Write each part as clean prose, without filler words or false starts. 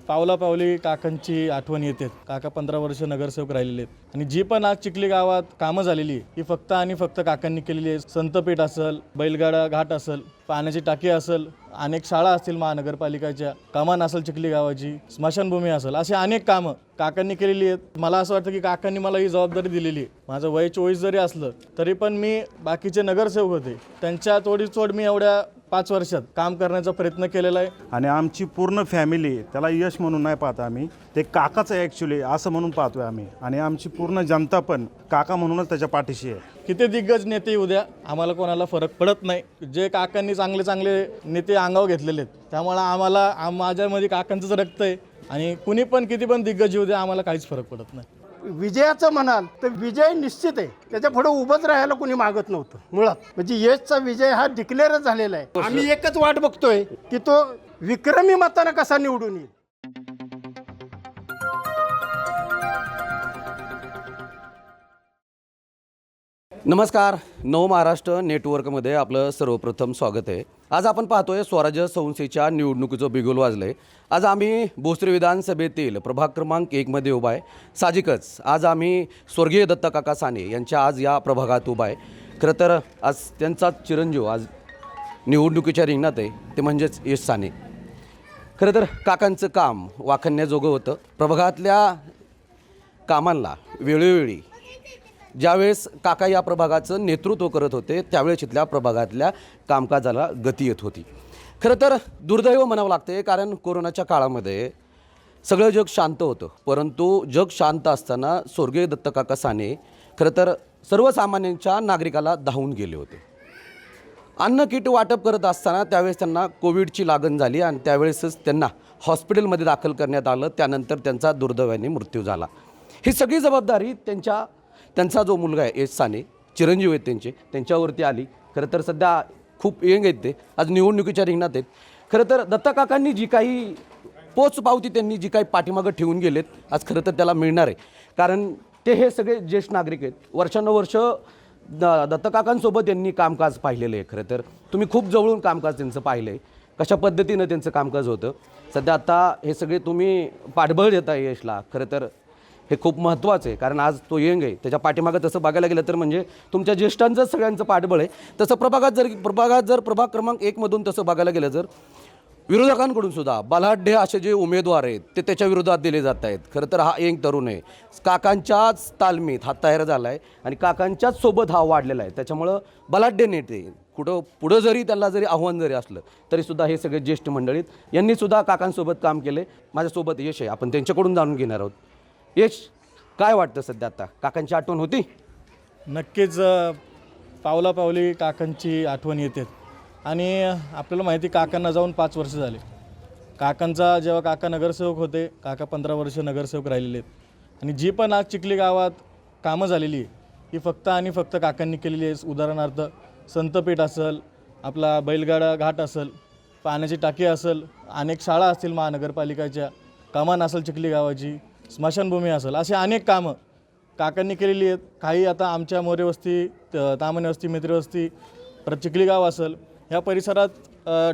पावलापावली काकांची आठवण येते. काका 15 वर्ष नगरसेवक राहिलेले आहेत आणि जी पण आज चिखली गावात कामं झालेली आहे ही फक्त आणि फक्त काकांनी केलेली आहे. संतपेठ असेल, बैलगाडा घाट असेल, पाण्याची टाकी असेल, अनेक शाळा असतील महानगरपालिकेच्या, कमान असेल चिखली गावाची, स्मशानभूमी असेल, असे अनेक कामं काकांनी केलेली आहेत. मला असं वाटतं की काकांनी मला ही जबाबदारी दिलेली आहे. माझं वय 24 जरी असलं तरी पण मी बाकीचे नगरसेवक होते त्यांच्या तोडीतोड मी एवढ्या 5 वर्षात काम करण्याचा प्रयत्न केलेला आहे. आणि आमची पूर्ण फॅमिली त्याला यश म्हणून नाही पाहत आम्ही, ते काकाचं ॲक्च्युली असं म्हणून पाहतोय आम्ही. आणि आमची पूर्ण जनता पण काका म्हणूनच त्याच्या पाठीशी आहे. किती दिग्गज नेते येऊ द्या, आम्हाला कोणाला फरक पडत नाही. जे काकांनी चांगले चांगले नेते अंगावर घेतलेले आहेत त्यामुळे आम्हाला माझ्यामध्ये काकांचंच रक्त आहे आणि कुणी पण किती पण दिग्गज येऊ द्या, आम्हाला काहीच फरक पडत नाही. विजयाचं म्हणाल तर विजय निश्चित आहे. त्याच्या पुढे उभंच राहायला कोणी मागत नव्हतं मुळात. म्हणजे यशचा विजय हा डिक्लेअरच झालेला आहे. आम्ही एकच वाट बघतोय की तो विक्रमी मतानं कसा निवडून येईल. नमस्कार, नव महाराष्ट्र नेटवर्कमध्ये आपलं सर्वप्रथम स्वागत आहे. आज आपण पाहतोय स्वराज्य संस्थेच्या निवडणुकीचं बिगुल वाजलंय. आज आम्ही भोसरी विधानसभेतील प्रभाग क्रमांक 1मध्ये उभा आहे. साहजिकच आज आम्ही स्वर्गीय दत्तकाका साने यांच्या आज या प्रभागात उभा आहे. खरं तर आज त्यांचा चिरंजीव आज निवडणुकीच्या रिंगणात आहे, ते म्हणजेच यश साने. खरं तर काकांचं काम वाखाणण्याजोगं होतं. प्रभागातल्या कामांना वेळोवेळी ज्यावेळेस काका या प्रभागाचं नेतृत्व करत होते त्यावेळेस इथल्या प्रभागातल्या कामकाजाला गती येत होती. खरं तर दुर्दैव म्हणावं लागते, कारण कोरोनाच्या काळामध्ये सगळं जग शांत होतं, परंतु जग शांत असताना स्वर्गीय दत्तकाका साने खरं तर सर्वसामान्यांच्या नागरिकाला धावून गेले होते. अन्न किट वाटप करत असताना त्यावेळेस त्यांना कोविडची लागण झाली आणि त्यावेळेसच त्यांना हॉस्पिटलमध्ये दाखल करण्यात आलं. त्यानंतर त्यांचा दुर्दैवाने मृत्यू झाला. ही सगळी जबाबदारी त्यांचा जो मुलगा आहे यश साने, चिरंजीव आहेत त्यांच्यावरती आली. खरं तर सध्या खूप यंग आहेत, ते आज निवडणुकीच्या रिंगणात आहेत. खरं तर दत्तकाकांनी जी काही पोचपावती त्यांनी जी काही पाठीमागं ठेवून गेलेत आज खरं तर त्याला मिळणार आहे. कारण ते हे सगळे ज्येष्ठ नागरिक आहेत. वर्षानुवर्ष दत्तकाकांसोबत त्यांनी कामकाज पाहिलेलं आहे. खरं तर तुम्ही खूप जवळून कामकाज त्यांचं पाहिलं आहे, कशा पद्धतीनं त्यांचं कामकाज होतं. सध्या आता हे सगळे तुम्ही पाठबळ देता यशला. खरं तर हे खूप महत्त्वाचं आहे, कारण आज तो यंग आहे. त्याच्या पाठीमागं तसं बघायला गेलं तर म्हणजे तुमच्या ज्येष्ठांचं सगळ्यांचं पाठबळ आहे. तसं प्रभाग क्रमांक 1मधून तसं बघायला गेलं जर विरोधकांकडून सुद्धा बलाढ्य असे जे उमेदवार आहेत ते त्याच्या विरोधात दिले जात आहेत. खरं तर हा यंग तरुण आहे, काकांच्याच तालमीत हा तयार झाला आहे आणि काकांच्याच सोबत हा वाढलेला आहे. त्याच्यामुळं बलाढ्य नेते पुढं जरी त्याला आव्हान जरी असलं तरीसुद्धा हे सगळे ज्येष्ठ मंडळीत यांनीसुद्धा काकांसोबत काम केले. माझ्यासोबत यश आहे, आपण त्यांच्याकडून जाणून घेणार आहोत. यश, काय वाटतं सध्या आता काकांची आठवण होती? नक्कीच पावलापावली काकांची आठवण येते आणि आपल्याला माहिती काकांना जाऊन 5 वर्ष झाले. काकांचा जेव्हा काका नगरसेवक होते, काका 15 वर्ष नगरसेवक राहिलेले आहेत आणि जी पण आज चिखली गावात कामं झालेली आहे ही फक्त आणि फक्त काकांनी केलेली आहे. उदाहरणार्थ संतपेठ असेल, आपला बैलगाडा घाट असेल, पाण्याची टाकी असेल, अनेक शाळा असतील महानगरपालिकेच्या, कमान असेल चिखली गावाची, स्मशानभूमी असेल, असे अनेक कामं काकांनी केलेली आहेत. काही आता आमच्या मोरे वस्ती, तामणे वस्ती, मित्र वस्ती, परत चिखली गाव असेल, ह्या परिसरात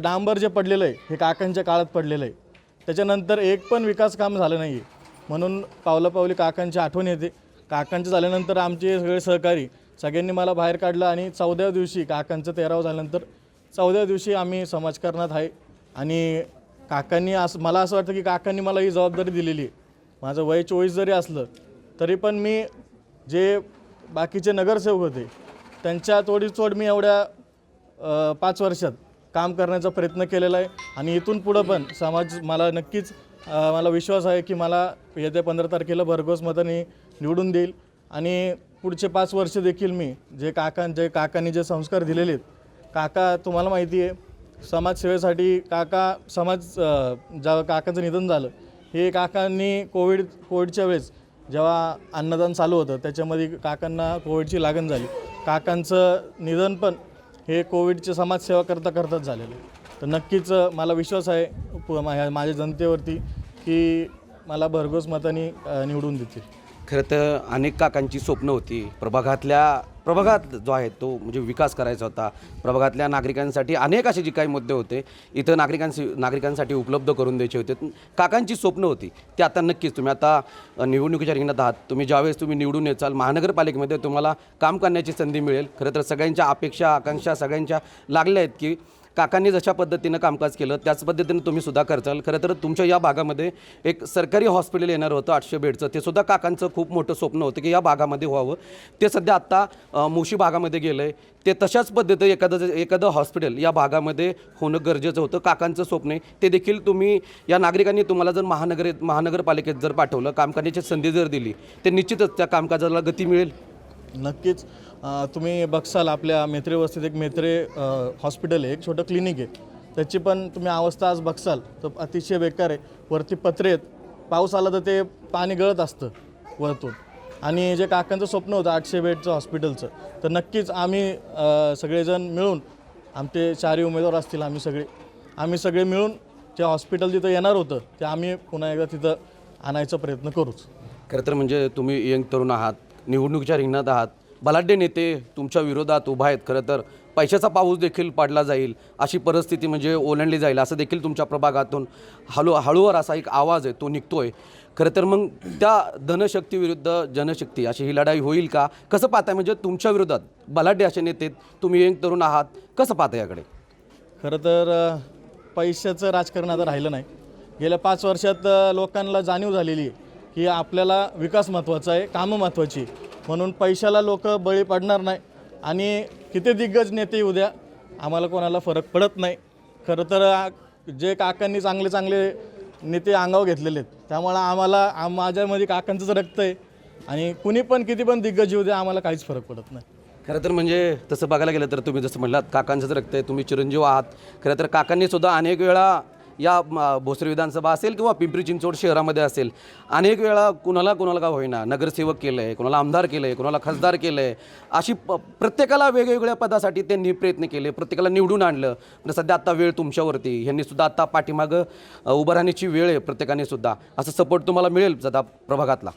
डांबर जे पडलेलं आहे हे काकांच्या काळात पडलेलं आहे. त्याच्यानंतर एक पण विकास काम झालं नाही आहे, म्हणून पावलापावली काकांची आठवण येते. काकांचं झाल्यानंतर आमचे सगळे सहकारी सगळ्यांनी मला बाहेर काढलं आणि 14व्या दिवशी काकांचं 13वं झाल्यानंतर 14व्या दिवशी आम्ही समाजकारणात आहे. आणि काकांनी मला असं वाटतं की काकांनी मला ही जबाबदारी दिलेली आहे. माझं वय 24 जरी असलं तरी पण मी जे बाकीचे नगरसेवक होते त्यांच्या तोडीतोड मी एवढ्या 5 वर्षात काम करण्याचा प्रयत्न केलेला आहे. आणि इथून पुढं पण समाज मला नक्कीच मला विश्वास आहे की मला येत्या 15 तारखेला भरघोस मताने निवडून देईल आणि पुढचे 5 वर्ष देखील मी जे काकांनी जे संस्कार दिलेले आहेत. काका, तुम्हाला माहिती आहे समाजसेवेसाठी जेव्हा काकांचं निधन झालं हे काकांनी कोविडच्या वेळेस जेव्हा अन्नदान चालू होतं त्याच्यामध्ये काकांना कोविडची लागण झाली. काकांचं निधन पण हे कोविडची समाजसेवा करताच झालेलं आहे. तर नक्कीच मला विश्वास आहे माझ्या जनतेवरती की मला भरघोस मताने निवडून देतील. खरं तर अनेक काकांची स्वप्न होती प्रभागात जो आहे तो म्हणजे विकास करायचा होता. प्रभागातल्या नागरिकांसाठी अनेक असे जे काही मुद्दे होते इथं नागरिकांसाठी उपलब्ध करून द्यायचे होते. काकांची स्वप्न होती ते आता नक्कीच तुम्ही आता निवडणुकीच्या रिंगणात आहात. तुम्ही ज्यावेळेस तुम्ही निवडून येचाल महानगरपालिकेमध्ये तुम्हाला काम करण्याची संधी मिळेल. खरं तर सगळ्यांच्या अपेक्षा आकांक्षा सगळ्यांच्या लागल्या आहेत की काकांनी जशा पद्धतीनं कामकाज केलं त्याच पद्धतीनं तुम्ही सुद्धा करचाल. खरं तर तुमच्या या भागामध्ये एक सरकारी हॉस्पिटल येणार होतं 800 बेडचं. ते सुद्धा काकांचं खूप मोठं स्वप्न होतं की या भागामध्ये व्हावं. ते सध्या आत्ता मुशी भागामध्ये गेलं आहे. ते तशाच पद्धतीनं एखादं हॉस्पिटल या भागामध्ये होणं गरजेचं होतं. काकांचं स्वप्न आहे ते देखील तुम्ही या नागरिकांनी तुम्हाला जर महानगरपालिकेत जर पाठवलं काम करण्याची संधी जर दिली तर निश्चितच त्या कामकाजाला गती मिळेल. नक्कीच तुम्ही बघसाल आपल्या मेत्रे वस्तीत एक मेत्रे हॉस्पिटल आहे, एक छोटं क्लिनिक आहे. त्याची पण तुम्ही अवस्था आज बघसाल तर अतिशय बेकार आहे. वरती पत्रे आहेत, पाऊस आला तर ते पाणी गळत असतं वरतून. आणि जे काकांचं स्वप्न होतं 800 बेडचं हॉस्पिटलचं, तर नक्कीच आम्ही सगळेजण मिळून आमचे 4 उमेदवार असतील आम्ही सगळे मिळून जे हॉस्पिटल तिथं येणार होतं ते आम्ही पुन्हा एकदा तिथं आणायचा प्रयत्न करूच. खरं तर म्हणजे तुम्ही यंग तरुण आहात, निवडणुकीच्या रिंगणात आहात, बलाढ्य नेते तुमच्या विरोधात उभा आहेत. खरं तर पैशाचा पाऊस देखील पडला जाईल अशी परिस्थिती म्हणजे ओलांडली जाईल असं देखील तुमच्या प्रभागातून हळूवार असा एक आवाज आहे तो निघतोय. खरं तर मग त्या धनशक्ती विरुद्ध जनशक्ती अशी ही लढाई होईल का? कसं पाहताय म्हणजे तुमच्या विरोधात बलाढ्य असे नेते तुम्ही यंग तरुण आहात, कसं पाहताय याकडे? खरं तर पैशाचं राजकारण आता राहिलं नाही. गेल्या 5 वर्षात लोकांना जाणीव झालेली आहे की आपल्याला विकास महत्त्वाचा आहे, कामं महत्त्वाची. म्हणून पैशाला लोक बळी पडणार नाही. आणि किती दिग्गज नेते येऊ द्या, आम्हाला कोणाला फरक पडत नाही. खरं तर जे काकांनी चांगले नेते अंगावर घेतलेले आहेत त्यामुळं माझ्यामध्ये काकांचंच रक्त आहे. आणि कुणी पण किती पण दिग्गज येऊ द्या, आम्हाला काहीच फरक पडत नाही. खरं तर म्हणजे तसं बघायला गेलं तर तुम्ही जसं म्हटलात काकांचंच रक्त आहे, तुम्ही चिरंजीव आहात. खरं तर काकांनी सुद्धा अनेक वेळा या भोसरी विधानसभा असेल किंवा पिंपरी चिंचवड शहरामध्ये असेल अनेक वेळा कुणाला का होईना नगरसेवक केलं आहे, कुणाला आमदार केलं आहे, कुणाला खासदार केलं आहे. अशी प्रत्येकाला वेगवेगळ्या पदासाठी त्यांनी प्रयत्न केले, प्रत्येकाला निवडून आणलं. पण सध्या आत्ता वेळ तुमच्यावरती, ह्यांनी सुद्धा आत्ता पाठीमागं उभं राहण्याची वेळ आहे प्रत्येकाने सुद्धा. असं सपोर्ट तुम्हाला मिळेल सध्या प्रभागातला?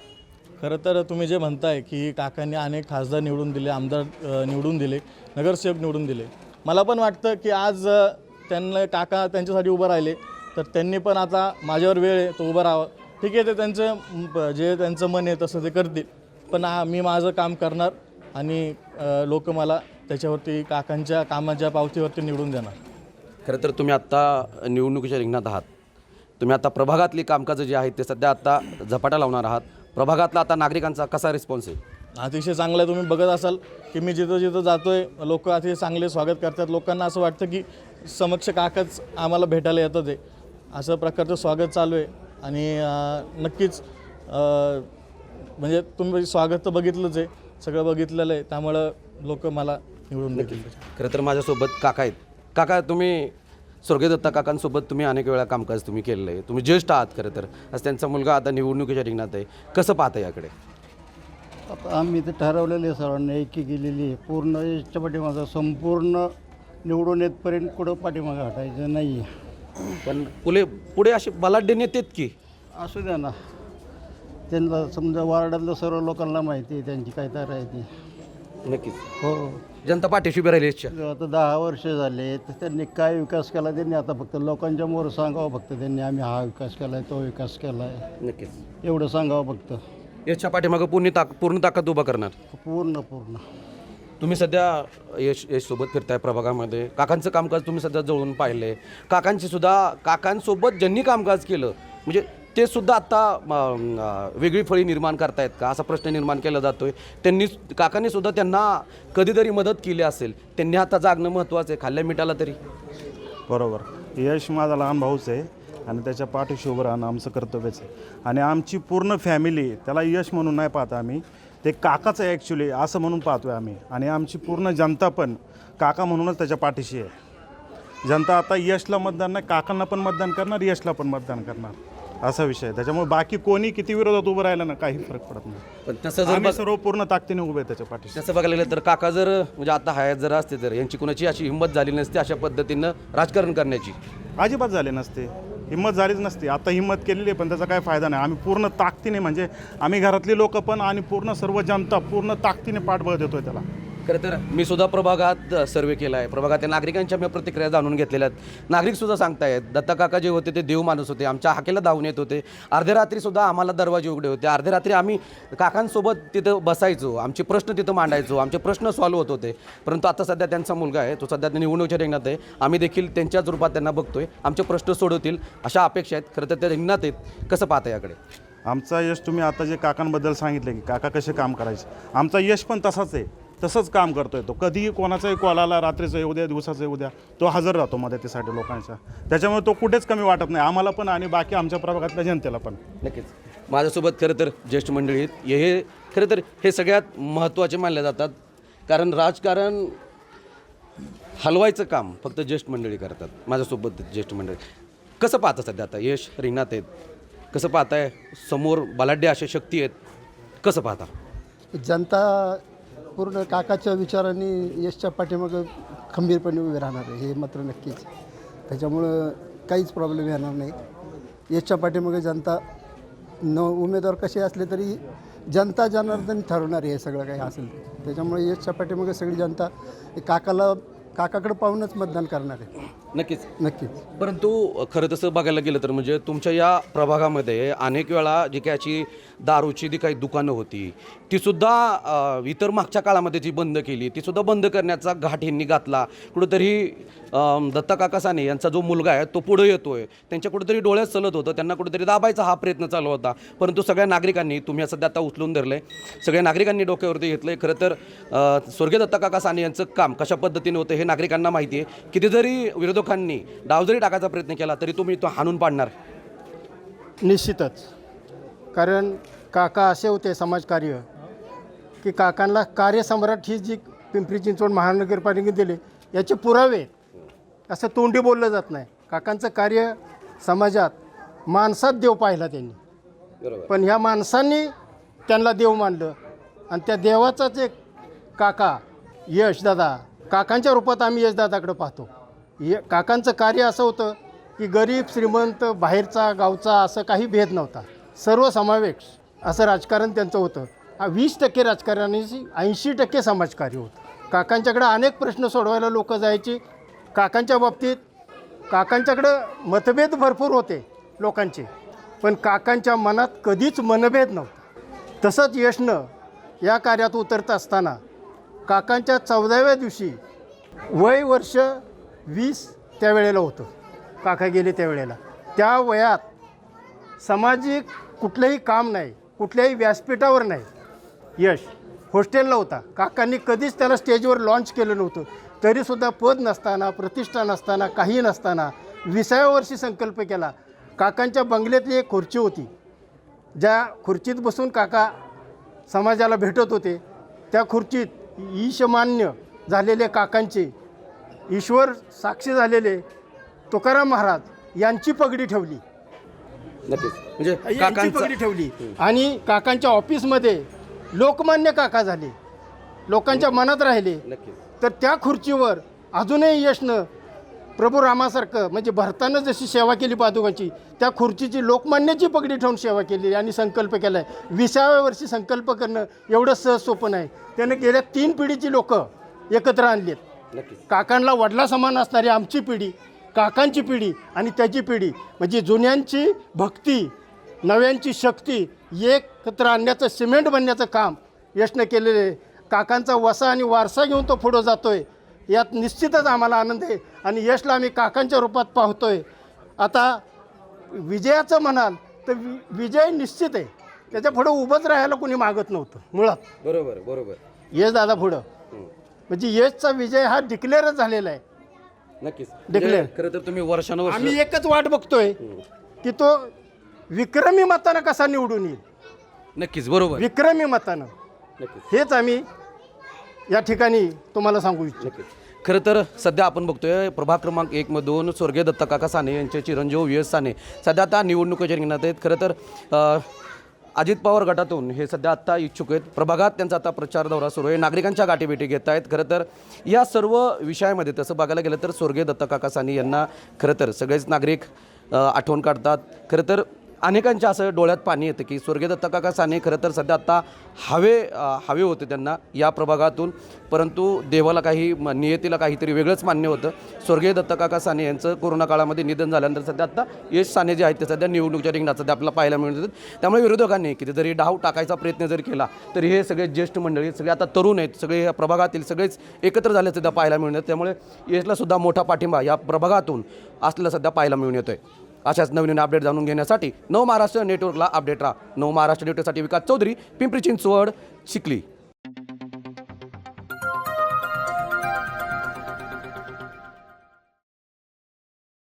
खरं तर तुम्ही जे म्हणताय की काकांनी अनेक खासदार निवडून दिले, आमदार निवडून दिले, नगरसेवक निवडून दिले. मला पण वाटतं की आज त्यांना काका त्यांच्यासाठी उभं राहिले तर त्यांनी पण आता माझ्यावर वेळ आहे तो उभं राहावं. ठीक आहे, ते त्यांचं मन आहे तसं ते करतील. पण मी माझं काम करणार आणि लोक मला त्याच्यावरती काकांच्या कामाच्या पावतीवरती निवडून देणार. खरं तर तुम्ही आत्ता निवडणुकीच्या रिंगणात आहात. तुम्ही आता प्रभागातली कामकाजं जे आहेत ते सध्या आत्ता झपाटा लावणार आहात. प्रभागातला आता नागरिकांचा कसा रिस्पॉन्स आहे? अतिशय चांगला आहे. तुम्ही बघत असाल की मी जिथं जातोय लोक अतिशय चांगले स्वागत करतात. लोकांना असं वाटतं की समक्ष काकाच आम्हाला भेटायला येतं ते असं प्रकारचं स्वागत चालू आहे. आणि नक्कीच म्हणजे तुम्ही स्वागत तर बघितलंच आहे, सगळं बघितलेलं आहे. त्यामुळं लोक मला निवडून देतील. खरं तर माझ्यासोबत काका आहेत. काका, तुम्ही स्वर्गीय दत्ता काकांसोबत तुम्ही अनेक वेळा कामकाज तुम्ही केलेलं आहे, तुम्ही ज्येष्ठ आहात. खरं तर आज त्यांचा मुलगा आता निवडणुकीच्या रिंगणात आहे, कसं पाहता याकडे? आता आम्ही ते ठरवलेले सर्वांनी एकी केलेली आहे. पूर्ण याच्या पाठीमागं संपूर्ण निवडून येतपर्यंत कुठं पाठीमागं हटायचं नाही आहे. पण पुढे असे बलाढ्य नेते आहेत की असू द्या ना, त्यांना समजा वार्डातलं सर्व लोकांना माहिती आहे त्यांची काय तर आहे ती. नक्कीच हो, जनता पाठीशी उभी राहिली इच्छा. आता 10 वर्ष झाले तर त्यांनी काय विकास केला त्यांनी आता फक्त लोकांच्या मोर सांगावं. फक्त त्यांनी आम्ही हा विकास केला आहे, तो विकास केला आहे, नक्कीच एवढं सांगावं फक्त. याच्या पाठीमागं पूर्ण ताकद उभा करणार. पूर्ण तुम्ही सध्या सोबत फिरताय प्रभागामध्ये, काकांचं कामकाज तुम्ही सध्या जवळून पाहिले. काकांसोबत ज्यांनी कामकाज केलं म्हणजे ते सुद्धा आत्ता वेगळी फळी निर्माण करतायत का असा प्रश्न निर्माण केला जातोय. काकांनी सुद्धा त्यांना कधीतरी मदत केली असेल, त्यांनी आता जागणं महत्त्वाचं आहे, खाल्ल्या मिठाला तरी. बरोबर. यश माझा लहान भाऊच आहे आणि त्याच्या पाठीशी उभं राहणं आमचं कर्तव्यच आहे. आणि आमची पूर्ण फॅमिली त्याला यश म्हणून नाही पाहत आम्ही, ते काकाच आहे ॲक्च्युली असं म्हणून पाहतो आहे आम्ही. आणि आमची पूर्ण जनता पण काका म्हणूनच त्याच्या पाठीशी आहे. जनता आता यशला मतदान नाही, काकांना पण मतदान करणार, यशला पण मतदान करणार असा विषय आहे. त्याच्यामुळे बाकी कोणी किती विरोधात उभं राहिलं ना काही फरक पडत नाही. पण तसं आम्ही सर्व पूर्ण ताकदीने उभे आहे त्याच्या पाठीशी. तसं बघायला गेलं तर काका जर म्हणजे आता हयात जर असते तर यांची कुणाची अशी हिंमत झाली नसते अशा पद्धतीनं राजकारण करण्याची. अजिबात झाले नसते. हिंमत झालीच नसती. आता हिंमत केलेली आहे पण त्याचा काय फायदा नाही. आम्ही पूर्ण ताकदीने म्हणजे आम्ही घरातली लोक पण आणि पूर्ण सर्व जनता पूर्ण ताकदीने पाठबळ देतोय त्याला. खरं तर मी सुद्धा प्रभागात सर्वे केला आहे. प्रभागातील नागरिकांच्या मी प्रतिक्रिया जाणून घेतलेल्या आहेत. नागरिकसुद्धा सांगतायत दत्ता काका जे होते ते देव माणूस होते. आमच्या हाकेला धावून येत होते. अर्ध्या रात्रीसुद्धा आम्हाला दरवाजे उघडे होते. अर्ध्या रात्री आम्ही काकांसोबत तिथं बसायचो. आमचे प्रश्न तिथं मांडायचो. आमचे प्रश्न सॉल्व्ह होत होते. परंतु आता सध्या त्यांचा मुलगा आहे, तो सध्या निवडणुकीच्या रिंगणात आहे. आम्ही देखील त्यांच्याच रूपात त्यांना बघतोय. आमचे प्रश्न सोडवतील अशा अपेक्षा आहेत. खरं तर त्या रिंगणात आहेत. कसं पाहता याकडे? आमचा यश तुम्ही आता जे काकांबद्दल सांगितले की काका कसे काम करायचे, आमचा यश पण तसाच आहे. तसंच काम करतोय तो. कधीही कोणाचाही कॉल आला, रात्रीचं येऊ द्या, दिवसाचं येऊ द्या, तो हजर राहतो मदतीसाठी लोकांच्या. त्याच्यामुळे तो कुठेच कमी वाटत नाही आम्हाला पण आणि बाकी आमच्या प्रभागातल्या जनतेला पण. नक्कीच. माझ्यासोबत खरं तर ज्येष्ठ मंडळी आहेत. हे खरं तर हे सगळ्यात महत्त्वाचे मानले जातात. कारण राजकारण हलवायचं काम फक्त ज्येष्ठ मंडळी करतात. माझ्यासोबत ज्येष्ठ मंडळी. कसं पाहता सध्या आता यश रिंगणात आहेत, कसं पाहताय? समोर बलाढ्य अशा शक्ती आहेत, कसं पाहता? जनता पूर्ण काकाच्या विचारांनी यशच्या पाठीमागं खंबीरपणे उभे राहणार आहे, हे मात्र नक्कीच. त्याच्यामुळं काहीच प्रॉब्लेम येणार नाही. यशच्या पाठीमागं जनता उमेदवार कसे असले तरी जनता जनार्दन ठरवणार आहे हे सगळं काही असेल ते. त्याच्यामुळे यशच्या पाठीमागं सगळी जनता काकाकडे पाहूनच मतदान करणार आहे. नक्कीच. नक्कीच. परंतु खरं तसं बघायला गेलं तर म्हणजे तुमच्या या प्रभागामध्ये अनेक वेळा जी काही अशी दारूची जी काही दुकानं होती तीसुद्धा इतर मागच्या काळामध्ये जी बंद केली तीसुद्धा बंद करण्याचा घाट ह्यांनी घातला. कुठंतरी दत्ता काका साने यांचा जो मुलगा आहे तो पुढे येतोय, त्यांच्या कुठेतरी डोळ्यात चलत होतं, त्यांना कुठेतरी दाबायचा हा प्रयत्न चालू होता. परंतु सगळ्या नागरिकांनी, तुम्ही सध्या आता उचलून धरलं सगळ्या नागरिकांनी डोक्यावरती घेतलं आहे. खरं तर स्वर्गीय दत्ता काका साने यांचं काम कशा पद्धतीने होतं हे नागरिकांना माहिती आहे. किती जरी विरोधकांनी डाव जरी टाकायचा प्रयत्न केला तरी तुम्ही तो हाणून पाडणार? निश्चितच. कारण काका असे होते समाजकार्य की काकांना कार्यसम्राट ही जी पिंपरी चिंचवड महानगरपालिकेने दिले याचे पुरावे असं तोंडी बोललं जात नाही. काकांचं कार्य समाजात माणसात देव पाहिला त्यांनी. बरोबर. पण ह्या माणसांनी त्यांना देव मानलं आणि त्या देवाचाच एक काका यशदादा, काकांच्या रूपात आम्ही यशदादाकडे पाहतो. काकांचं कार्य असं होतं की गरीब श्रीमंत बाहेरचा गावचा असं काही भेद नव्हता, सर्वसमावेश असं राजकारण त्यांचं होतं. 20% राजकारणाची 80% समाजकार्य होतं. काकांच्याकडे अनेक प्रश्न सोडवायला लोक जायची. काकांच्या बाबतीत काकांच्याकडं मतभेद भरपूर होते लोकांचे, पण काकांच्या मनात कधीच मनभेद नव्हता. तसंच यशनं या कार्यात उतरत असताना काकांच्या 14व्या दिवशी वय वर्ष 20 त्यावेळेला होतं. काका गेले त्यावेळेला. त्या वयात सामाजिक कुठलंही काम नाही, कुठल्याही व्यासपीठावर नाही. यश हॉस्टेलला होता. काकांनी कधीच त्याला स्टेजवर लॉन्च केलं नव्हतं. तरीसुद्धा पद नसताना, प्रतिष्ठा नसताना, काही नसताना 20व्या वर्षी संकल्प केला. काकांच्या बंगल्यातली एक खुर्ची होती, ज्या खुर्चीत बसून काका समाजाला भेटत होते. त्या खुर्चीत ईशमान्य झालेले काकांचे, ईश्वर साक्षी झालेले तुकाराम महाराज यांची पगडी ठेवली. नक्कीच. म्हणजे यांची काकांचा पगडी ठेवली आणि काकांच्या ऑफिसमध्ये लोकमान्य काका झाले, लोकांच्या मनात राहिले. नक्कीच. तर त्या खुर्चीवर अजूनही यशनं प्रभू रामासारखं म्हणजे भरतानं जशी सेवा केली पादुकांची, त्या खुर्चीची लोकमान्याची पगडी ठेवून सेवा केली आणि संकल्प केला आहे. 20व्या वर्षी संकल्प करणं एवढं सहज सोपं नाही. त्यानं गेल्या 3 पिढीची लोक एकत्र आणलीत. नक्कीच. काकांना वडला समान असणारी आमची पिढी, काकांची पिढी आणि त्याची पिढी, म्हणजे जुन्यांची भक्ती, नव्यांची शक्ती एकत्र आणण्याचं, सिमेंट बनण्याचं काम यशनं केलेलं आहे. काकांचा वसा आणि वारसा घेऊन तो पुढं जातोय, यात निश्चितच आम्हाला आनंद आहे आणि यशला आम्ही काकांच्या रूपात पाहतोय. आता विजयाचं म्हणाल तर विजय निश्चित आहे. त्याच्या पुढं उभंच राहायला कोणी मागत नव्हतं मुळात. बरोबर बरोबर. यश दादा पुढं म्हणजे यशचा विजय हा डिक्लेअरच झालेला आहे. नक्कीच. Declare. खरं तर तुम्ही वर्षानुवर्ष आम्ही एकच वाट बघतोय की तो विक्रमी मतानं कसा निवडून येईल. नक्कीच. बरोबर. विक्रमी मतानं. नक्कीच. हेच आम्ही या ठिकाणी तुम्हाला सांगू इच्छितो. नक्कीच. खरं तर सध्या आपण बघतोय प्रभाग क्रमांक 1 मधून स्वर्गीय दत्ता काका साने यांचे चिरंजीव यश साने सध्या आता निवडणुकीच्या रिंगणात आहेत. खरं तर अजित पवार गटातून हे सध्या आत्ता इच्छुक आहेत. प्रभागात त्यांचा आता प्रचार दौरा सुरू आहे. नागरिकांच्या गाठीभेटी घेत आहेत. खरं तर या सर्व विषयामध्ये तसं बघायला गेलं तर स्वर्गीय दत्ता काका साने यांना खरं तर सगळेच नागरिक आठवण काढतात. खरं तर अनेकांच्या असं डोळ्यात पाणी येतं की स्वर्गीय दत्तकाका साने खरं तर सध्या आत्ता हवे होते त्यांना या प्रभागातून, परंतु देवाला नियतीला काहीतरी वेगळंच मान्य होतं. स्वर्गीय दत्तकाका साने यांचं कोरोना काळामध्ये निधन झाल्यानंतर सध्या आत्ता यश साने जे आहेत ते सध्या निवडणुकीच्या रिंगणात सध्या आपल्याला पाहायला मिळत आहेत. त्यामुळे विरोधकांनी किती जरी डाव टाकायचा प्रयत्न जर केला तरी हे सगळे ज्येष्ठ मंडळी, सगळे आता तरुण आहेत, सगळे या प्रभागातील सगळेच एकत्र झाले सध्या पाहायला मिळून येतात. त्यामुळे यशला सुद्धा मोठा पाठिंबा या प्रभागातून असलेला सध्या पाहायला मिळून येतोय. अशाच नवीन अपडेट जाणून घेण्यासाठी नव महाराष्ट्र नेटवर्कला अपडेट राहा. नव महाराष्ट्र नेटवर्कसाठी विकास चौधरी, पिंपरी चिंचवड, चिखली.